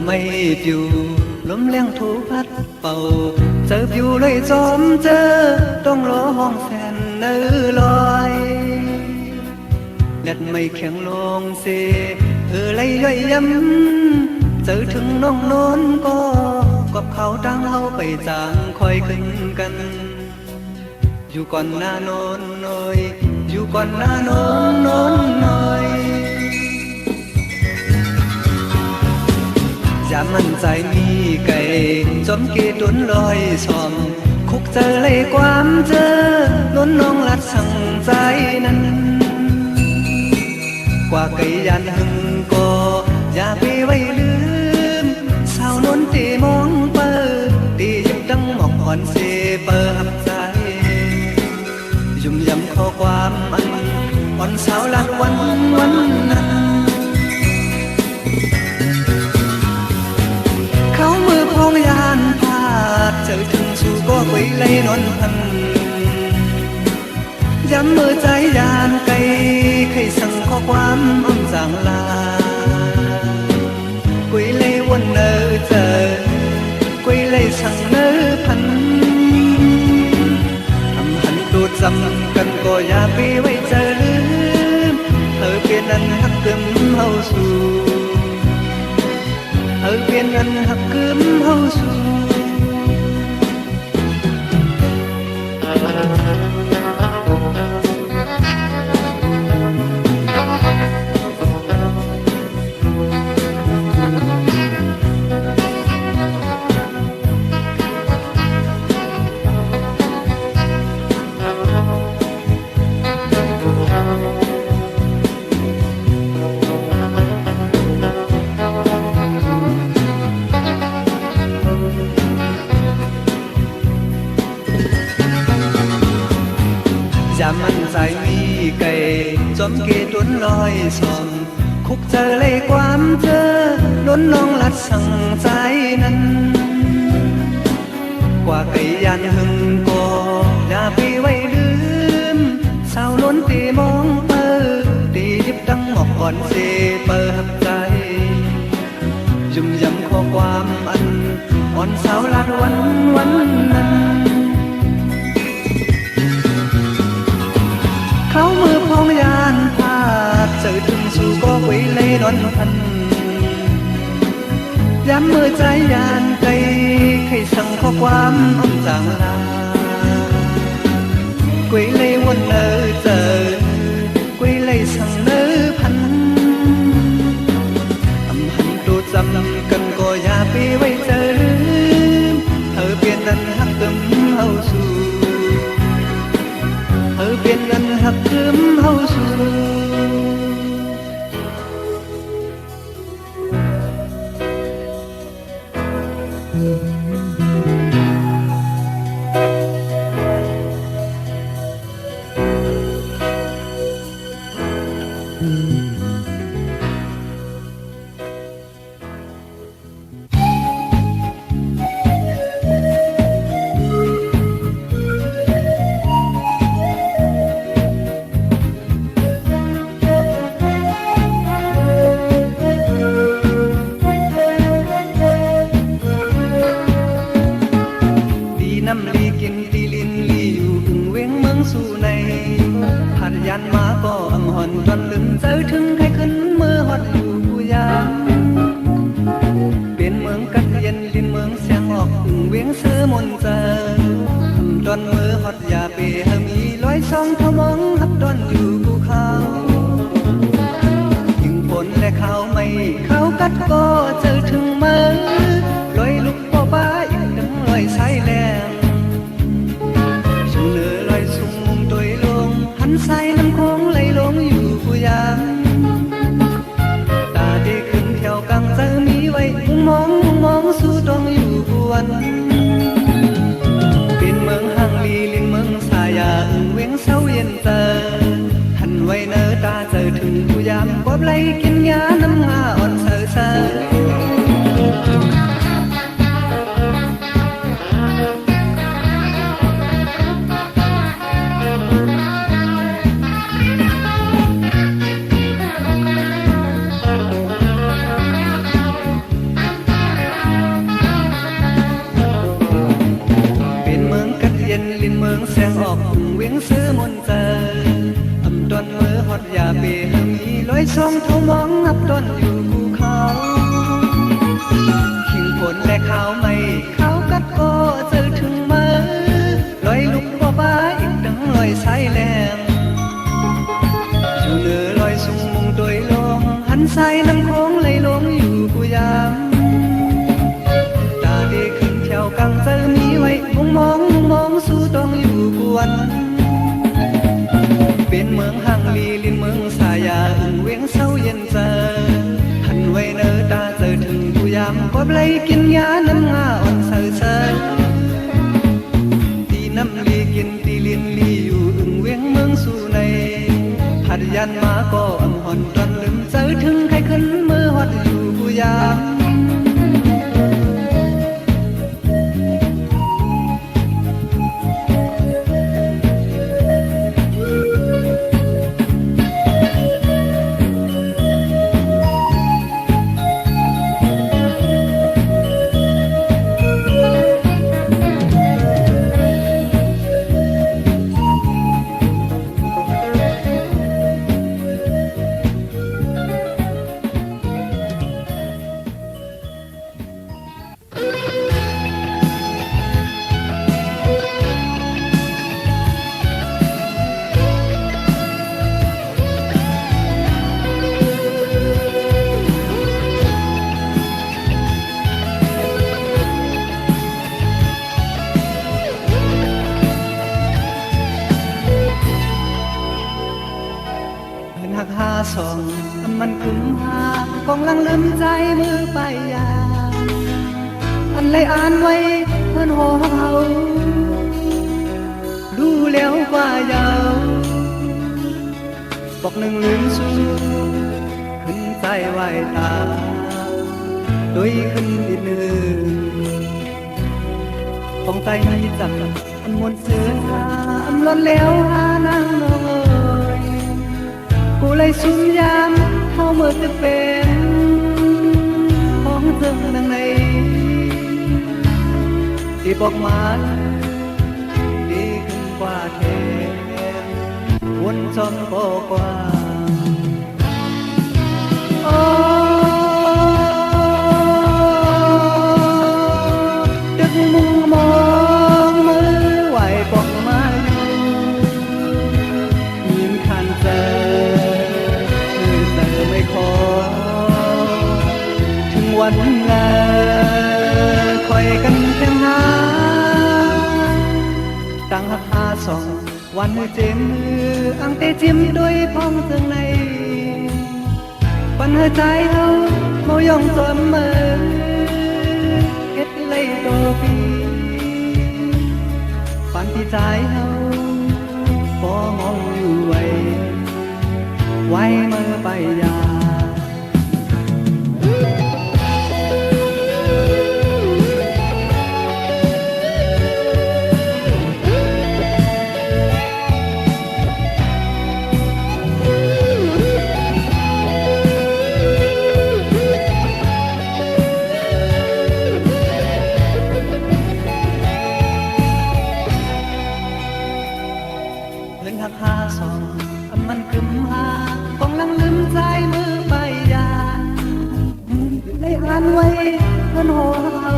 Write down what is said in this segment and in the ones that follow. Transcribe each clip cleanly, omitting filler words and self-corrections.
ไม่ปิวลมแรงถูพัดเป่าเจอผิวเลยจอมเจอต้องรอห้องแสนเนื้อลอยแดดไม่แข็งลงเสเลยย่อยย้ำเจอถึงน้องนอนก็กับเขาตั้งเฮาไปจางคอยขึ้นกันอยู่ก่อนหน้านอนน้อยอยู่ก่อนหน้านอนนอนน้อยอย่ามั่นใจมีไก่จอมเกตุนลอยซอมคุกเจอเลยความเจอล้นน้องลัดสั่งใจนั้นกว่าไก่ยันหึงก็อย่าไปไว้ลืมสาวนนตีมองเปิดตีหยิบดังหมอกอ่อนเสเปิดใจยุ่มยำข้อความอันอ่อนสาวลัดวันนั้นเขามือพองยานพาดเจอถึงสู่ก็คุยเลยนอนพันย้ำมือใจยานไกลเคยสั่งข้อความอ้อมจางลาคุยเลยวนเนอเจอคุยเลยสั่งเนอพันทำหันตูดจำกันก็อย่าไปไว้เจอลืมเธอเปลี่ยนนั้นหักกึมเฮาสู่เธอเปลี่ยนนั้นหักกึมเฮาสู่อย่ามั่นใจมีไก่จอมเกตุนลอยซอมคุกเจอเลยความเจอล้นน้องลัดสั่งใจนั้นกว่าไก่ยันหึงก็อย่าไปไว้ลืมสาวล้นตีมองเปิดตียิบดังหมอกอ่อนเสเปิดใจยุ่มยำข้อความอันอ่อนสาวลัดวันนั้นเขามือพองยานพาดเจอถึงสู่ก็คุยเลยนอนพันย้ำมือใจยานไกลให้สั่งข้อความอ้อมจางลาคุยเลยวนเนอเจอคุยเลยสั่งเนอพันทำหันตูจำกันก็อย่าไปไว้เจอลืมเธอเปลี่ยนนั้นหักกึมเฮาสู่เธอเปลี่ยนนั้นหักกึมเฮาสู่น้ำลีกินตีลินลีอยู่ถึงเว้งเมืองสู่ในผัดยันมาก็อ่ำหอนจนลืมเจอถึงให้ขึ้นมือหอดอยู่ผู้ยามเป็นเมืองกัดเย็นลินเมืองเสียงออกถึงเว้งเสือมนเจอจนมือหอดยาเปหมีลอยซองทมองหับดอนอยู่ภูเขายิงฝนและเขาไม่เขากัดก็เจอถึงมือลอยลุกป่อบ้าอีกถึงลอยสายแรงสายน้ำโค้งไหลลงอยู่ผู้ยามตาที่ขึ้นแถวกลางเจอมีไว้มองสู่ตรงอยู่ผู้วันเป็นเมืองห่างลีลินเมืองสายาเว้งเศร้าเย็นเจอหันไว้เนอตาเจอถึงผู้ยามกบไหลกินยาน้ำงาอ่อนเซอ อยส่องเท่ามองงับต้นอยู่ภูเขาขิงผลและขาวไม่ขาวกัดก็เจอถึงมือลอยลุกบ่บ้าอีกดังลอยสายแรงอยู่เหนือลอยสูงมุงโดยลมหันสายน้ำโค้งไหลลงอยู่กูยามตาดีขึ้นแถวกังเจอมีไว้มุงมองสู้ต้องอยู่กวนเป็นเมืองห่างลีลินเมืองสายาอึ่งเวียงเศร้าเย็นเจอหันไว้เนอตาเจอถึงกูยามก็ไลกินยาน้ำงาอ่อนเซอตีน้ำลีกินตีลินลีอยู่อึ่งเวียงเมืองสู่ในหัดยันมาก็อ่ำหอนตอนลืมเจอถึงใครขึ้นมือหอดอยู่กูยามหักหาสองมันคุ้มหากองลังลืมใจมือไปยาอันเลยอ่านไว้เพื่อนหัวเขาดูแล้วว่ายาวบอกหนึ่งลืมสู้ขึ้นใจไหวตาโดยขึ้นอีกหนึ่งของใจในจำอันมนเสืออันล้นแล้วหานางน้อยกูเลยสุมยามเข้าเมื่อจะเป็นของเธอดังในที่บอกมาดีขึ้นกว่าเทวนจนบอกว่าดึกมุงมองมือไหวบอกมายินคันเจอไม่ขอถึงวันงาคอยกันเพียงหาตั้งหักหาสองวันมือเจมมืออังเตจิ้มด้วยพ้องเตืองในปันหัวใจเฮาเมายองจนมือเก็ดเลยโตปีปันที่ใจเฮาบ่มองอยู่ไว้เมื่อไปยาเพื่อนหักหาสองมันคึมหากองลังลืมใจมือไปยาได้อ่านไว้เพื่อนหัวเขา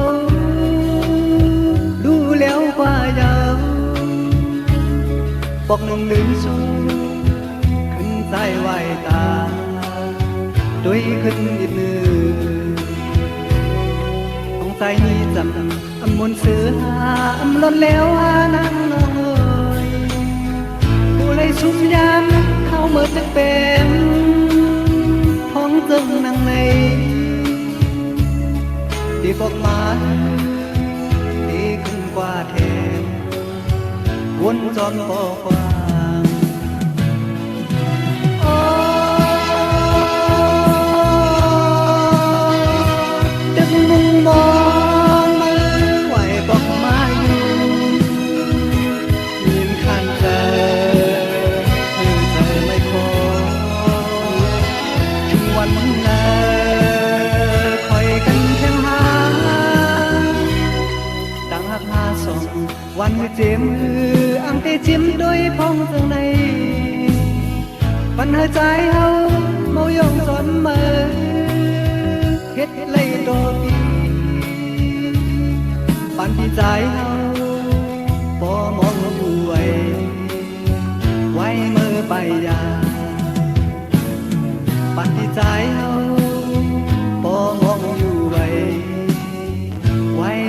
ดูแล้วกว่ายาวบอกหนุ่มลืมสู้ขึ้นใจไหวตาด้วยขึ้นอีกหนึ่งต้องใจนี้จำมนเสือล้นแล้วนางน้อยกูเลยสุมยามเข้าเมื่อจะเป็นห้องจึงนั่งในที่บอกมาดีขึ้นกว่าเทวนจนพอกว่าดึกมุงมองมือไหวบอกมาอยู่ยินคันเจอไม่ขอถึงวันนาคอยกันเพียงหาตั้งหักหาสองวันมือเจมมืออังเตจิ้มด้วยพ้องเตืองในปันหัวใจเฮาเมาย ดเลยตัวปีปันที่ใจเฮาบ่มองอยู่ไว้เมื่อไปยาปันที่ใจเฮาบ่มองอยู่ไว้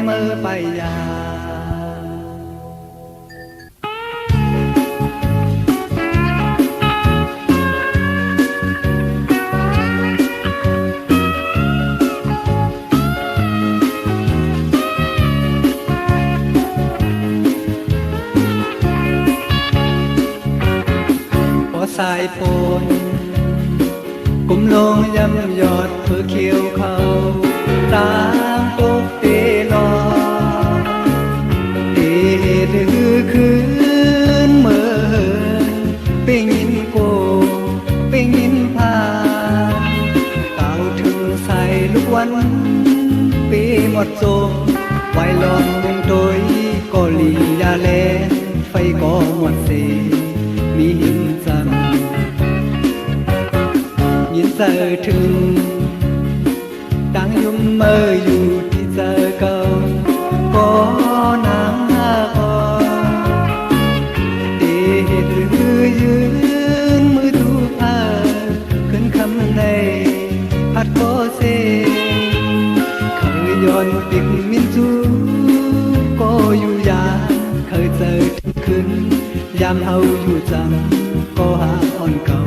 เมื่อไปยาสายฝนกุมลงย่ำยอดเพื่อเขียวเขาตามตกเตลอเตลือคืนเมื่อเป็นยินโกเป็นยินพาเก่าถึงใส่ลูกวันปีหมดโจมไว้ลอนยังโดยก็ลียาแลไฟก็หมดเสมีหินจันยินเจอถึงดังยุ่มเมื่ออยู่ที่เจอเก่าก็น้ำหาคอเดเหตุหรือยืนมือดูผ้าขึ้นคำในพัดก็เซเคยย้อนปิกมินจูก็อยู่ยาเคยเจอถึงขึ้นยามเอาอยู่จังก็หาอ่อนเก่า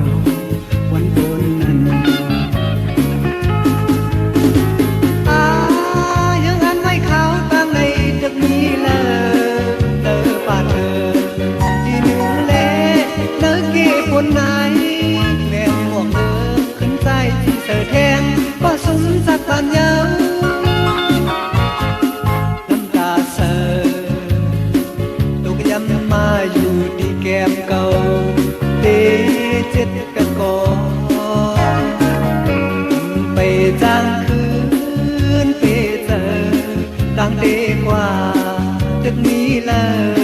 วันบนนั้นยังอันไว้เขาตามในดึกนี้เลยเดินป่าเธอที่หนึ่งเล่เลิกเก็บบนไหนแม่ห่วงเลิกขึ้นใจที่เสือแทงก็สมสักปัญญาน้ำตาเสือตกย้ำมาอยู่ที่แก้มเก่าเดเจ็ดกะกอไปจางคืนไปเจอดังเดกว่าตึกนี้เลย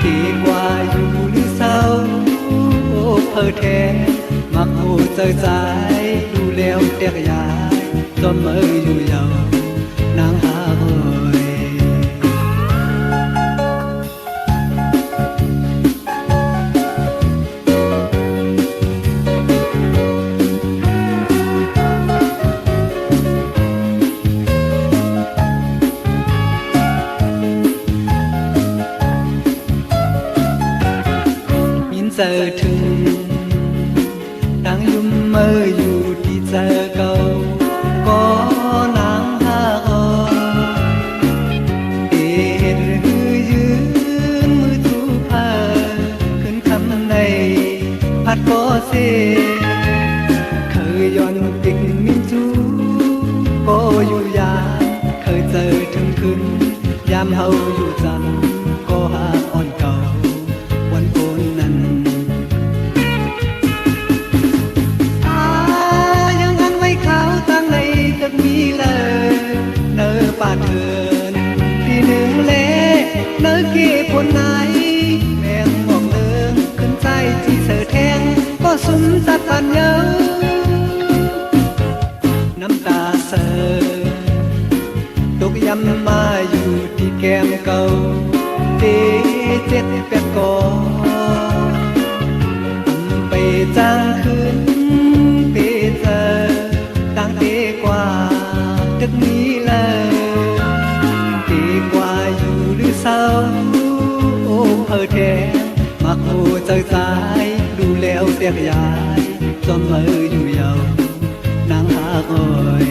ดีกว่าอยู่หรือเศร้าโอ้เพอแท้มักโอ้เจอใจดูแล้วเตียกยายจนเมื่ออยู่ยาวนางหาเอ่ยเจอถึงดังยุ่มเมื่ออยู่ที่เจอเก่าก็นางหาอเอ็ดหรือยืนมือจูผ้าขึ้นคำในพัดก็เซเคยย้อนปิกมินจูก็อยู่ยามเคยเจอถึงขึ้นยามเฮาอยู่จันก็หาอ่อนเก่าวันโกนนั้นป่าเถินที่หนึ่งเล่เนื้อเก็บบนไหนแม่งมองเลิงขึ้นใจที่เสือแทงก็สุมสัดปันเยอะน้ำตาเสือตกย้ำมาอยู่ที่แก้มเก่าเดเจ็ดแปดกอไปจางคืนไปเจอดังเดกว่าตึกนี้เลยเศร้าโอ้เพอแท้มักโอ้ใจสายดูแล้วเตียกยายจนเมื่ออยู่ยาวนางหาคอย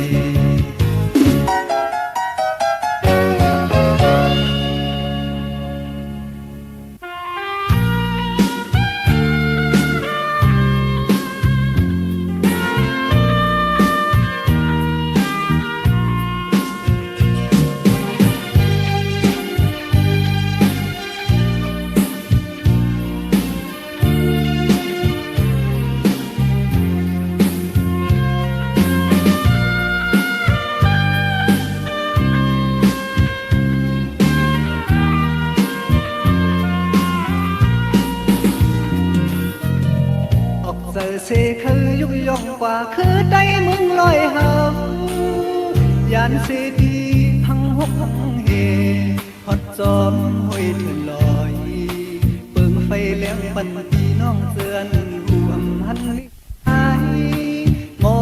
เสคือยุกยงกว่าคือได้มึงลอยหา านเสดีพังหกพังเฮฮอดจอมห้อยเถื่อนลอยเปิงไฟเลี้ยงปันพี่น้องเตือนรวมหันลิไอหมอ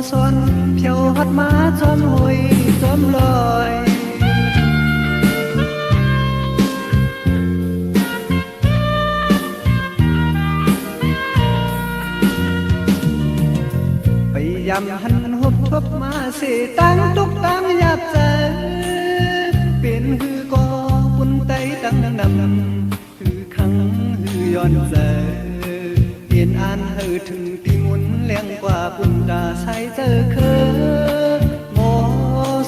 สอนเพียวฮอดมาจอมห้อยจอมลอยไปยำหันหบทบมาเสตั้งตุกตั้งหยาบใจเป็นหือก็ปุ่นไตตั้งนำหือขังหือย้อนใจเห็นอ่านหือถึงตีมุนเลี้ยงกว่าปุ่นตาใส่เจอเคอหมอ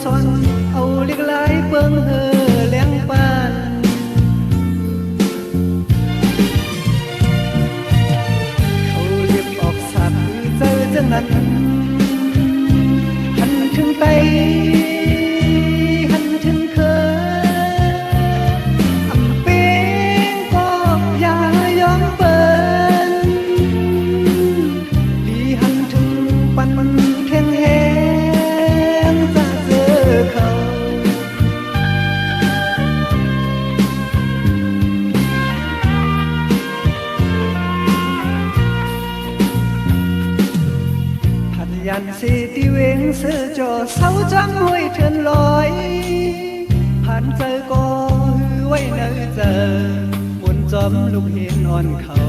สอนเอาเล็กไหลเปิงเฮอเลี้ยงปานเขาเรียบออกสัตว์เจอจังนั้นหันถึงไตหันถึงเคออำเป็นก็อย่ายอมเปินดีหันถึงปันแข็งแหงจะเจอเขาพันยันสีที่เวงเสือจอเสาจำห้วยเถื่อนลอยผ่านเจอก็หือไว้เนอเจอมนจอมลูกเห็นอ่อนเขา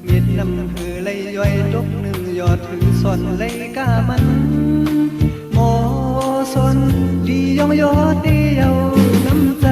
เม็ดน้ำหือไหลย่อยตกหนึ่งยอดถือส่อนไหลกามันหมอสนดียองยอดเดียวน้ำใจ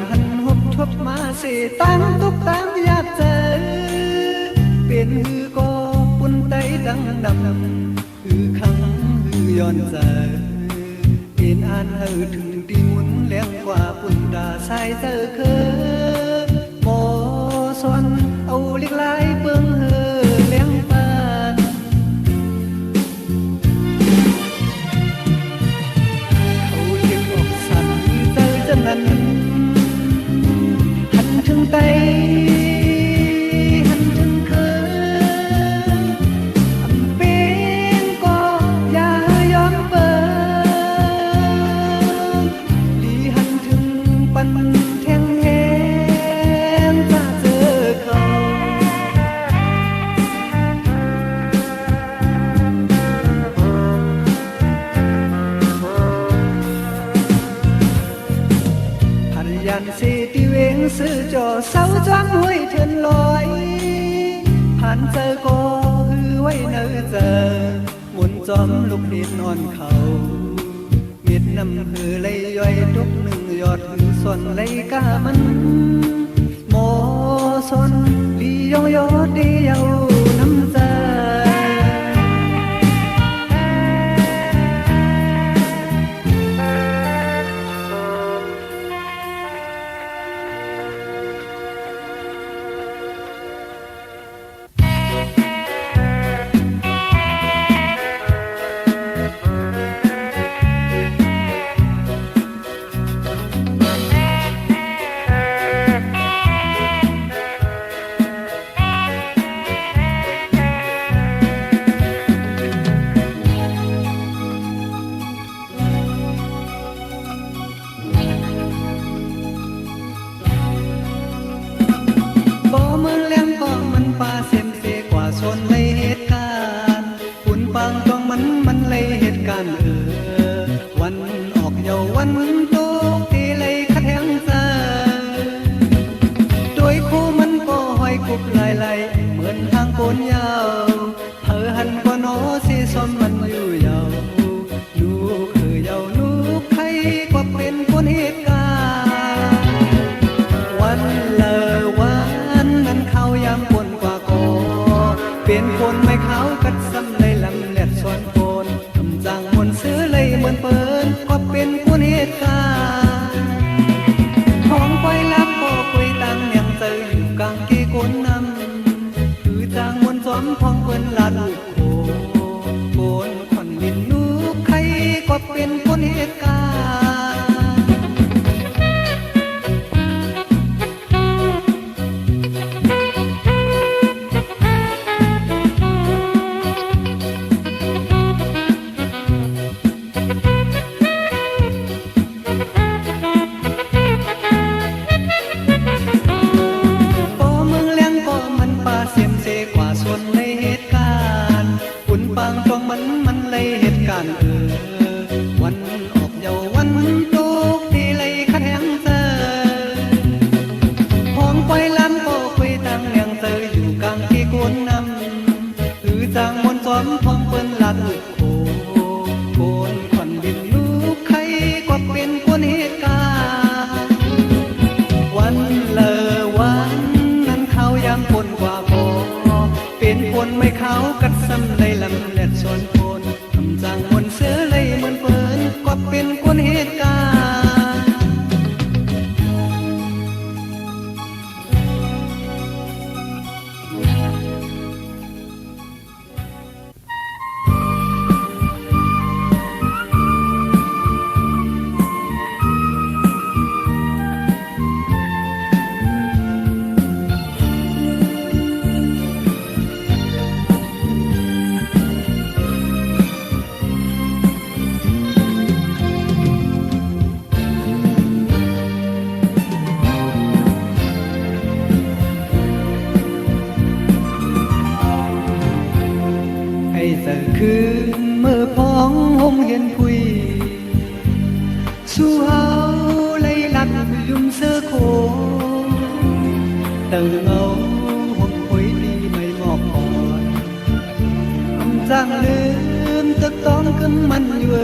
หันหบทบมาเสตั้งตุกตั้งหยาบเจอเป็นหือก็ปุ่นไตดังดำหือขังหือย้อนใจเป็นอ่านหือถึงตีมุนเลี้ยงกว่าปุ่นตาใส่เจอเคอหมอสอนเอาเล็กไหลเปิงเฮอเลี้ยงปานเขาเรียกออกสันเจอจังนั้นถึงไตหันถึงเคออำเป็นก็อย่ายอมเปิดดีหันถึงปันแทงแหงจะเจอเขาพันยันสีที่เวงซื้อจอเสาจำห้วยเถื่อนลอยผ่านเจอก็หือไว้เนอเจอหมุนจอมลูกดินนอนเขาเม็ดน้ำหือไหลย่อยทุกหนึ่งยอดหือส่วนไหลกามันหมอสนดียองยอดเดียวน้ำใจป่าเสียมเสกว่าชนในเหตุการณ์ฝุ่นปางตองมันเลยเหตุการณ์วันออกเยาวันโตตีเลยคัดแหงซาโดยคู่มันก็ห้อยกุบลายเหมือนทางโกนยาวเธอ ยามคนกว่าก่อเป็นคนไม่ขาวกัดซ้ำในลำแหลดสวนโคนทำจางมวนเสือเลยเหมือนเปิ้นก็เป็นคนเหตุการณ์ของไฟลับก็คุยตังยังเจออยู่กลางกีโกนนำคือจางมวนซ้อมพองเปิ้นลาลูกโคโกนขอนดินลูกใครก็เป็นคนเหตุการณ์มันเลยเหตุการณ์วันออกเยาวันตุกที่เลยขัดแหงเจอห้องไฟล้ำก็คุยตั้งเลียงเจออยู่กลางที่กุนนำคือจางมนซ้อมพร้อมเปิ้นลาดลูกโคโกนขอนดินลูกใครก็เป็นคนเหตุการณ์วันเลอวันนั้นเขายังคนกว่าพอเป็นคนไม่เขากัดซ้ำในลำแหลดสวนโคนทำจางมวนเสือเลยเหมือนเปิ้นก็เป็นคนเหตุการณ์คือเมื่อพ้องหงเห็นพุยสู้เฮาเลยลักยุ่มเสื้อโคเติมเอาหงพุยดีไม่งอกอ่อนคำจางลืมตึกต้องขึ้นมันอยู่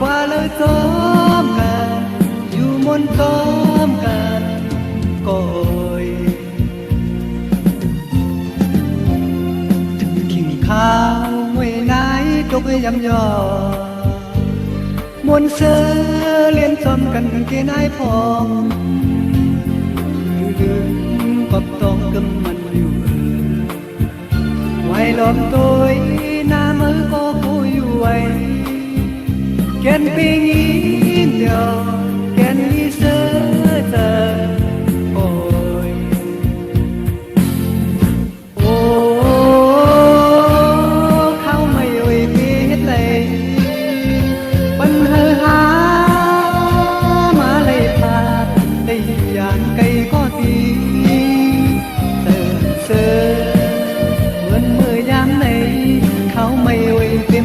กว่าเลยซ้อมกันอยู่มนซ้อมกันก่อยข้าวมวยนายตกยำยอมวนเสือเลียนซ้อมกันเกนายพองลืมกับต้องกำมันอยู่ไว้ล้อมตัวหน้ามือก็กูอยู่ไว้แกนปีงี้เดียวแกนมีเสือเจอ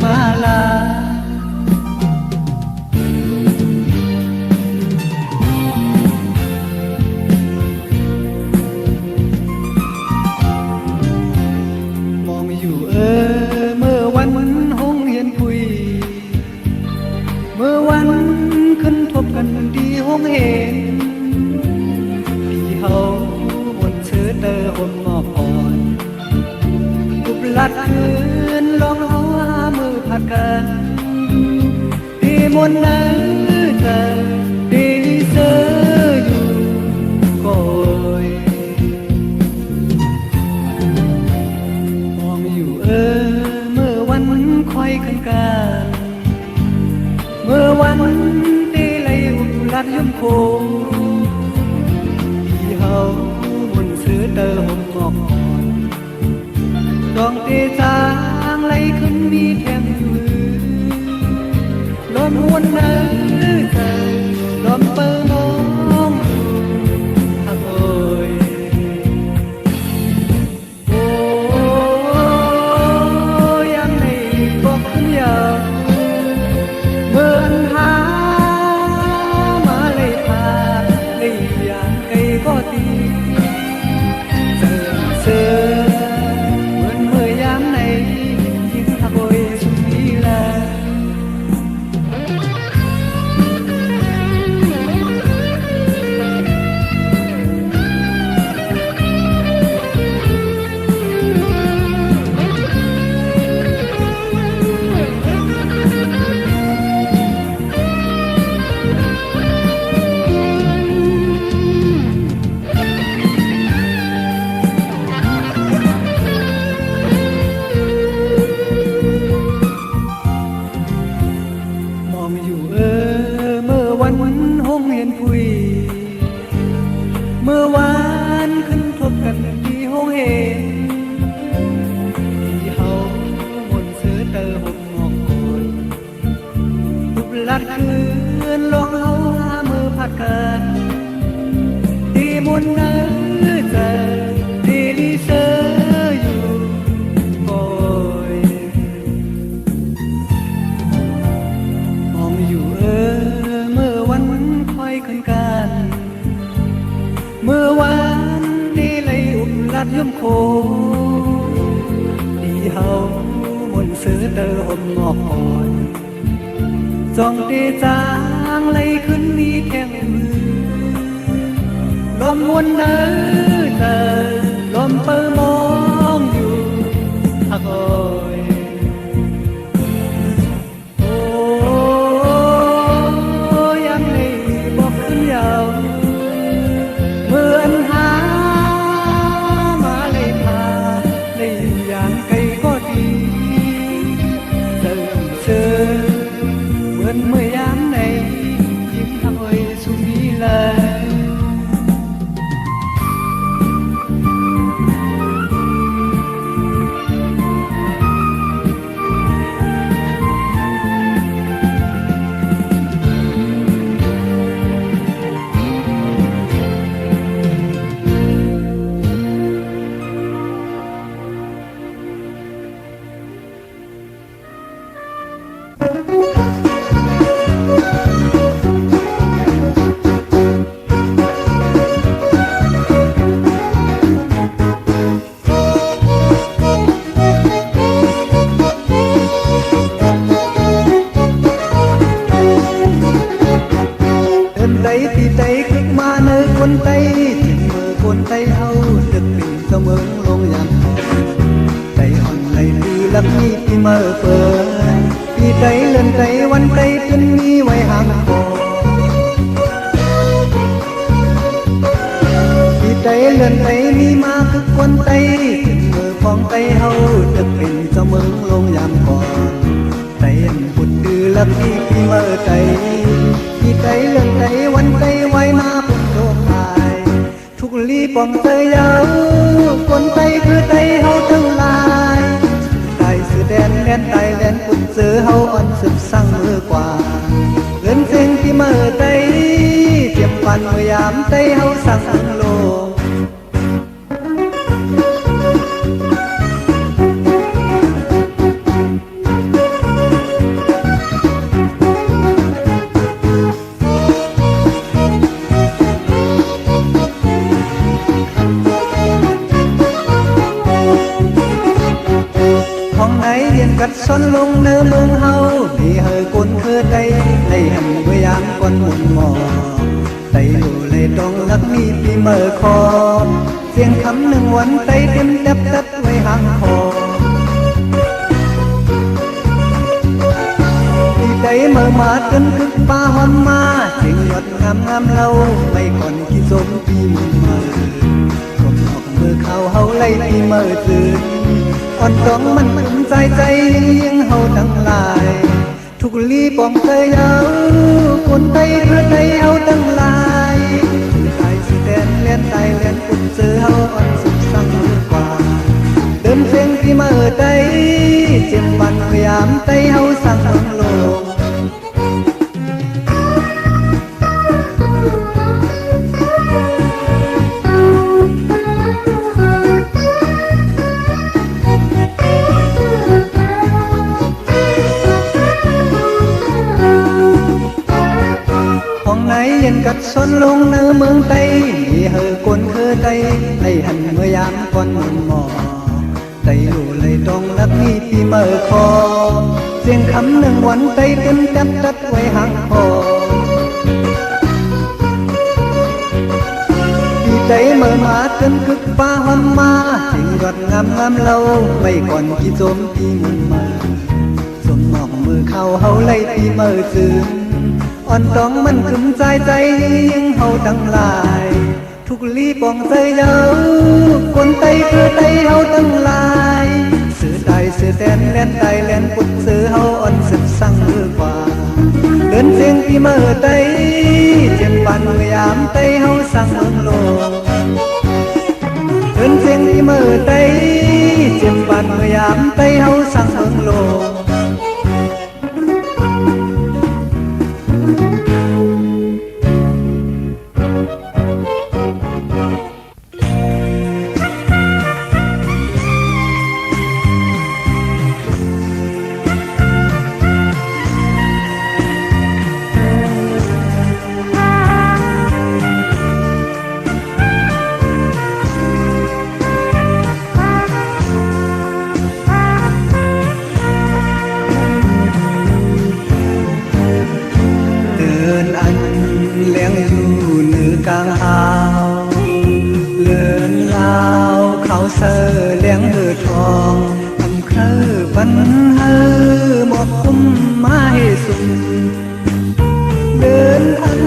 มาลามองอยู่เมื่อวันหงเห็นพุยเมื่อวันขึ้นทบกันดีหงเห็นดีเฮาบนเชื้อเตอหมหมอกอ่อนกุบลัดคืนลองเอามือผัดกันที่มนต์นั้นเธอดีเสืออยู่ก่อยมองอยู่เมื่อวันคอยกันกันเมื่อวันที่ไหลอุ่นลัดยุ่มโคที่เฮามนต์เสือเตอหมหมอกอ่อนดองเตจางไหลขึ้นมีแทงอยู่ลมวนเนื้อใจลมเปิดมองทักโอยโอ้ยังในบอกขึ้นยาวเมื่อหามาเลยพาได้อย่างไกลก็ดีเสือ muôn nắng giờ đi đi sơ dù vội mong dùเมื่อวันคอยคืนกันเมื่อวันนี้เลยอุ่มลัดย่อมโคดีเฮาหมุนซื้อเตอห่มงอกอ่อนจองเดจางเลยขึ้นนี้แข่งมือลมวนเนอเตอลมเปิมองอยู่ฮักโอยโอ้ยังไม่บอกขึ้นยาวเมื่อนหามาเลยพาเลยอย่างไกลก็ดีเติมเชิญเหมือนเมื่อยามในยิ้มทำเอ่ยสุมีเลยที่ใจคึกมาเนื้อคนไตถึงมือคนไตเฮาตึกปีเสมอลงยามใจอ่อนไหลตีลักมีที่เมื่อเปิดที่ใจเลื่อนใจวันใจจนมีไว้ห่างคอที่ใจเลื่อนใจมีมาคึกคนไตถึงมือของไตเฮาตึกปีเสมอลงยามก่อนใจอันปุดตือลักมีที่เมื่อใจที่ใจเลื่อนใจวันใจไว้มาเป็นโลกตายทุกลีปองเตยยาวคนใจคือใจเฮาทั้งหลายใจสื่อแดนแดนใจแดนปุ่นเสือเฮาอ่อนสืบสั่งมือกว่าเลื่อนเสียงที่เมื่อใจเทียมปันเมื่อยามใจเฮาสั่งโลกกัดซ้อนลงเนื้อเมืองเฮาดีเฮยคนคือใจได้หันเมื่อยามก่อนหมุนหมอใจอยู่เลยต้องลักมีปีเมื่อคอเสียงคำหนึ่งวันใจเต็มแทบตัดไว้ห่างคอที่ใจเมื่อมาจนคึกป้าหอมมาเสียงหยดงามงามเล่าไม่ก่อนที่สมปีมุนเมื่อสมออกมือเข้าเฮาไล่ปีเมื่อตื่นอ่อนดองมันมันใจใจยังเฮาทั้งหลายทุกลีปองใจเฮาคนไทยเพื่อใจเฮาทั้งหลายใจสิแดนเลียนใจเลียนปุ่นเสือเฮาอ่อนสุดสั่งกว่าเดินเสียงที่มาใจเจ็บปันพยายามใจเฮาสั่งโลกเย็นกัดซ้อนลงเนื้อเมืองไตมีเฮอคนคือไตให้หันเมื่อยามก่อนมุนหมอไตอยู่เลยต้องรักมีปีเมื่อคอเสียงคำหนึ่งวันไตเต็มแทบตัดไว้ห่างคอที่ใจเมื่อมาจนคึกป้าหอมมาสิ่งยอดงามงามเล่าไม่ก่อนที่โจมที่มุนมาสมมองมือเข้าเฮาไล่ปีเมื่อซึมอ่อนดองมันขึ้นใจใจยังเฮาทั้งหลายทุกลีปองใจเยาคนไตเพื่อไตเฮาทั้งหลายสื่อใดสื่อแดนแลนไตแลนปุดสื่อเฮาอ่อนสืบสั่งเมื่อกว่าเดินเสียงที่เมื่อไตเจ็บปันเมื่อยามไตเฮาสั่งเมืองโลกเดินเสียงที่เมื่อไตเจ็บปันเมื่อยามไตเฮาสั่งเมืองโลก เ เสอเลี้ยงหือทองทำเครือปันเฮอหมอบคุ้มมาให้สุดเดินอัน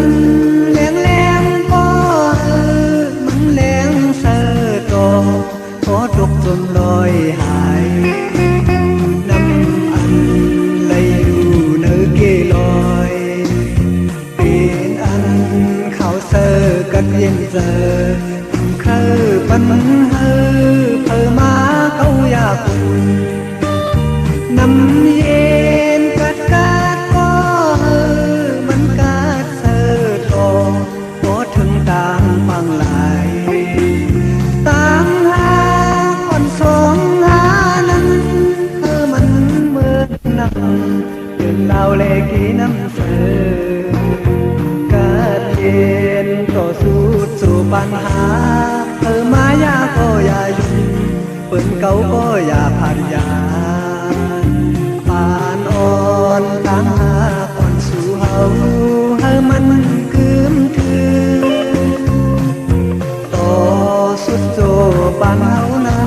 แรงแรงก็มันแรงเสอต่อพอตกจนลอยหายน้ำอันไหลอยู่เนื้อเกลอยเป็นอันเขาเสอกัดเย็นเจอเคยปันเฮอเพอมาเขาอยากคุณน้ำเย็นกัดกัดก็เฮอมันกัดเสอทองพอถึงต่างฟังหลายต่างหาคนสองหานั้นเธอมันเหมือนนักเดินเล่าเลกีน้ำเสอกัดเย็นต่อสู้สู่ปัญหาเธอมายาก็อย่าหยุดเปิ้นเก่าก็อย่าผ่านยาปานอ่อนต่างหาก่อนสู่เฮาเฮามันคืมถือต่อสุดโจปานเฮานา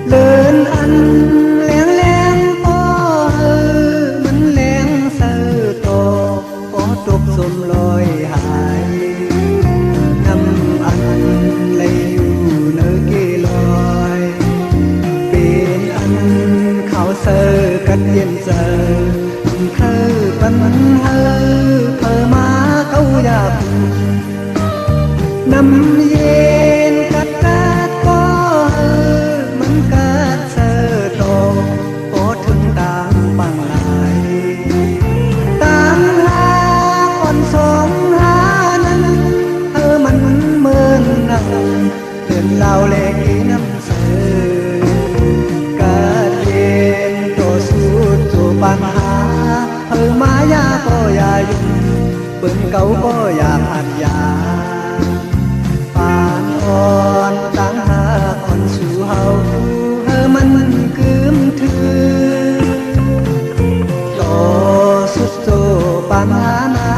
เลินอันแรงแรงก็เฮอมันแรงเสอต่อก็ตกสมลอยหายน้ำอันไหลอยู่เนื้อเกลอยเป็นอันเขาเสอกัดเย็นเจอเคยปันเฮอเพอมาเขาอยากน้ำเย็นกัดกัดก็เฮอมันกัดเสอตอก็ถึงต่างปังหลายต่างหาก่อนสองหานั้นเธอมันเหมือนนักเดินเล่าเลกีน้ำเสอกัดเย็นตัวสุดตัวปัญหาเธอมายาก็อย่าหยุดเปิ้นเก่าก็อย่าผ่านยาอ่อนต่างหาก่อนสู่เฮาเฮอมันคืมถือต่อสุดโตปานหานา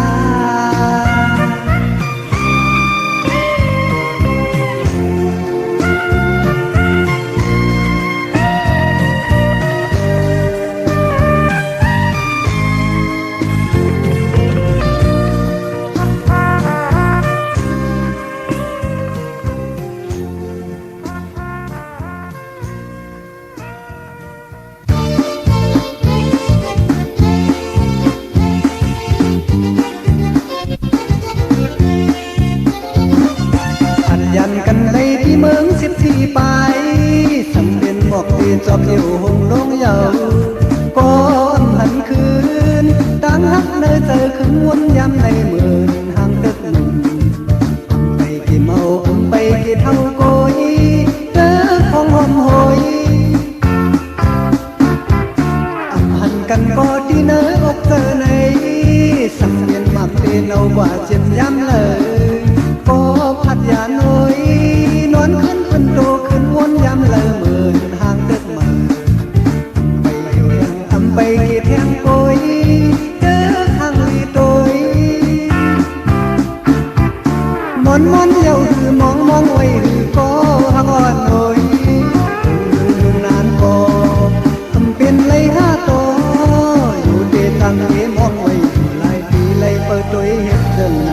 ยันกันในที่เมือง14 ปลายสำเป็นหมอกตีจอบอยู่หงลงเยาก่อนหันคืนตั้งฮักเนยเจอขึ้นวนยำในเมืองห่างตึกหนึ่งไปกี่เมาไปกี่เท่าโกยเจอของหอมหอยหันกันก็ที่เนยอกเจอในสำเนียนหมักเตียนเอากว่าเจ็บย้ำเลยก็พัดยาน้อยนอนขึ้นเป็นโตขึ้นวนยำเลยเหมือนห่างตึกมาไปอยู่ยังอำไปกี่แทงโกยเจอข้างลีโตยมอนมอนเย้าหือมองมองไว้หือก็หักอ่อนโอยนานก็ทำเป็นไรห้าโตอยู่เดตังเกมองไว้หลายปีไรเปิดโดยเห็ดเดินไหน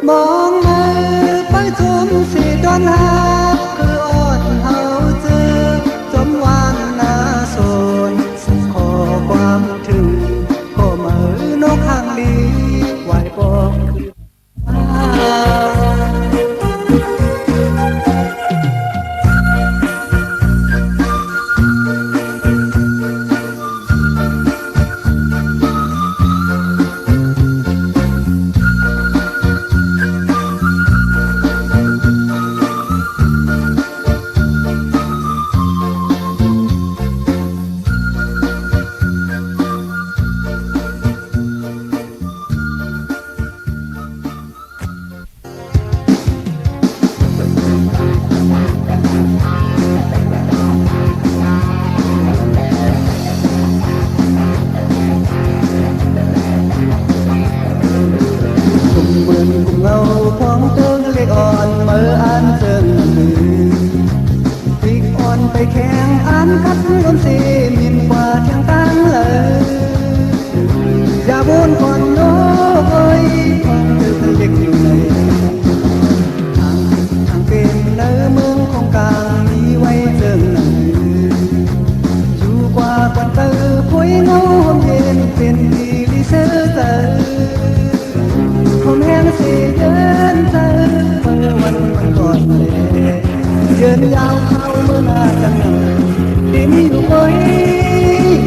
มองมือไปทุ่มสีดอนหาคืออดเฮาเจอจมวางหน้าโซนขอความถึงก็มือนกข้างลีไหวบอกคือphong tương lệ on mơ an dần việc onไปแข่งอันคัดล้นเสมินกว่าเทียงตั้งเลยอย่าบุญก่อนโน้ยphong tươngเล็กอยู่ในทางเป็นเนื้อเมืองของกลางมีไว้เจิงหนึ่งอยู่กว่าควันเตอคุยเงาหอมเย็นเป็นดีลิเซอร์เตอผมแห้งเสียเดินเธอเมื่อวันก่อนเลยเดินยาวเข้าเมื่อนาจังหนึ่งที่มีอยู่ไว้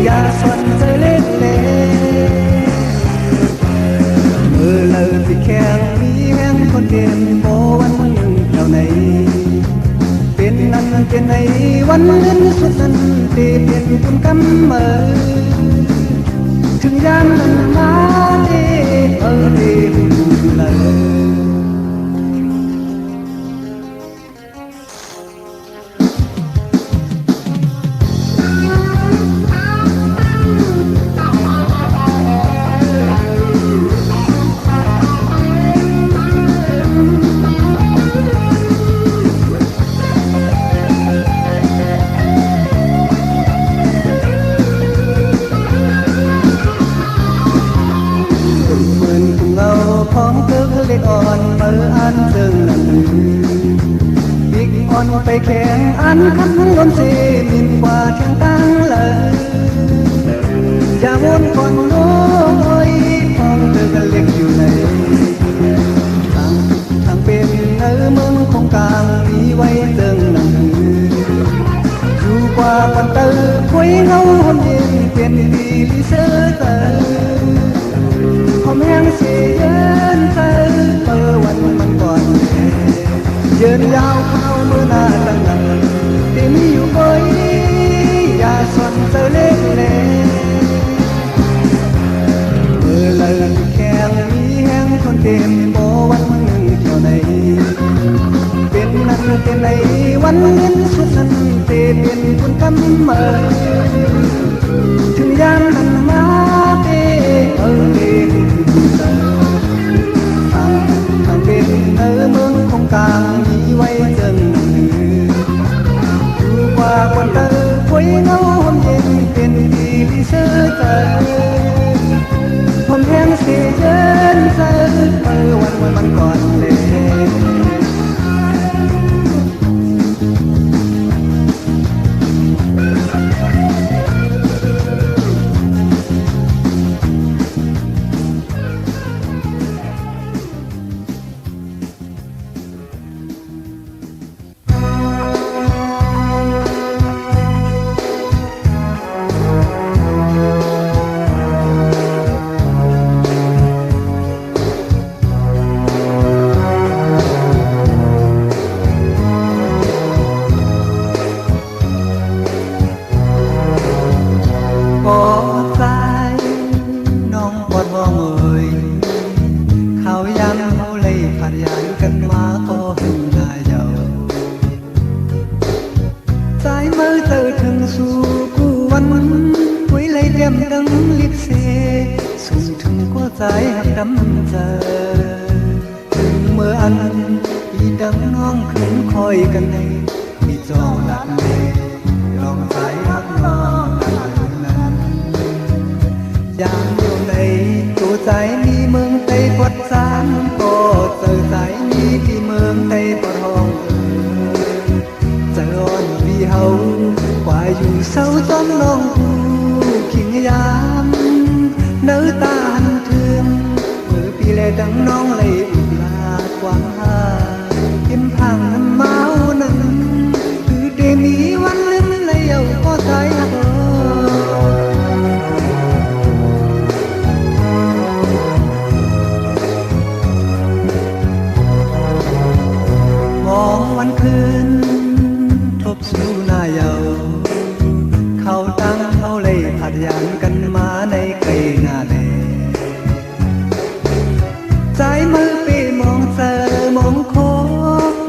อย่าสนใจเล็กเล็กเมื่อเลิกที่แข่งมีแห้งคนเดียนโบวันหนึ่งเท่าไหนเป็นนั้นเป็นในวันเล่นสุดนั้นตีเป็นคุณกำเมื่อถึงยามนั้นมาดีดีเลย ไปแข่งอันคันล้นเสมินกว่าเทียงตั้งเลยอย่าวนก่อนโน้ยห้องเธอกันเล็กอยู่ในทางเป็นเนื้อเมืองของกลางมีไว้เติงหนังอยู่กว่าปันเตอคุยเงาหอมเย็นเป็นดีลิเซอร์เตอหอมแห้งเสียเยินเตอเมื่อวันก่อนเยินยาวเข้าเมื่อนาตั้งนั้นที่มีอยู่บ่อยอย่าสนใจเล็กเล็กเมื่อเลิกแข่งมีแห้งคนเต็มโบวันหนึ่งเท่าไหนเป็นนั้นเป็นในวันเล่นสุดนั้นเตเป็นคนกำเมื่อถึงยามนั้นมาเตเตทางเป็นเนื้อเมืองของกลางมีไว้เจิงอยู่กว่าควันเตอคุยเงาหอมเย็นเป็นดีลิเซอร์เตอผมแห้งเสียเยินเซอเมื่อวันก่อนเลยสายหักดำเจอถึงเมื่ออันอีดังน้องขึ้นคอยกันในมีจองหลักเมลองสายหักน้องนั้นยามอยู่ในตัวใจมีเมืองไต้กดสามก็เจอใจ คืนทบสู่หน้าเยาว์เขาตั้งเขาเลยผัดยานกันมาในไกลหน้าแลใจมือปีมองเจอมองโค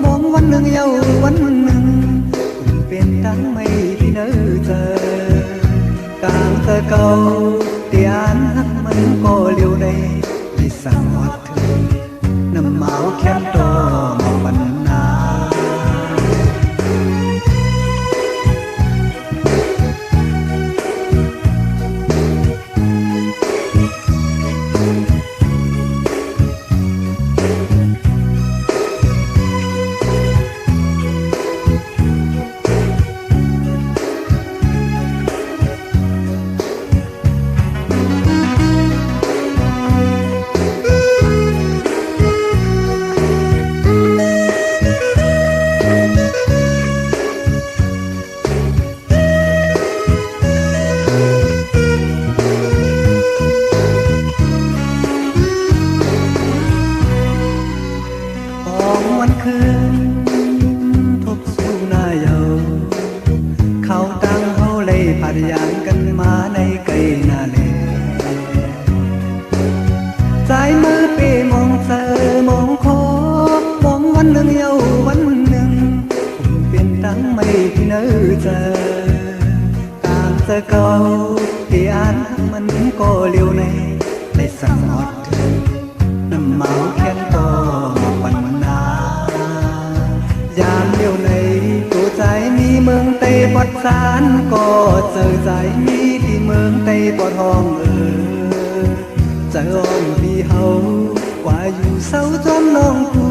มองวันหนึ่งเยาวันหนึ่งคุณเป็นตั้งไม่ที่เนื้อเจอกลางเธอเก่าเตียนหักมันก็เลี้ยวในไม่สั่งวัดถึงน้ำเมาแค่ตอมาวันนาวันคืนทบสู่หน้าเยาว์เขาตั้งเขาเลยผัดยานกันมาในไกลหน้าเลใจมือปีมองเจอมองโคมองวันหนึ่งเยาวันหนึ่งผมเป็นตั้งไม่ที่เนื้อเจอต่างเจอเก่าที่อ่านมันก็เลี้ยวในได้สั่งอดถึงน้ำเมาแค้นต่อวันนายามเดียวในตัวใจมีเมืองไต้ปอดสารก็เจอใจมีที่เมืองไต้ปอดห้องใจอ่อนพี่เฮาว่าอยู่เศร้าจอมน้องกู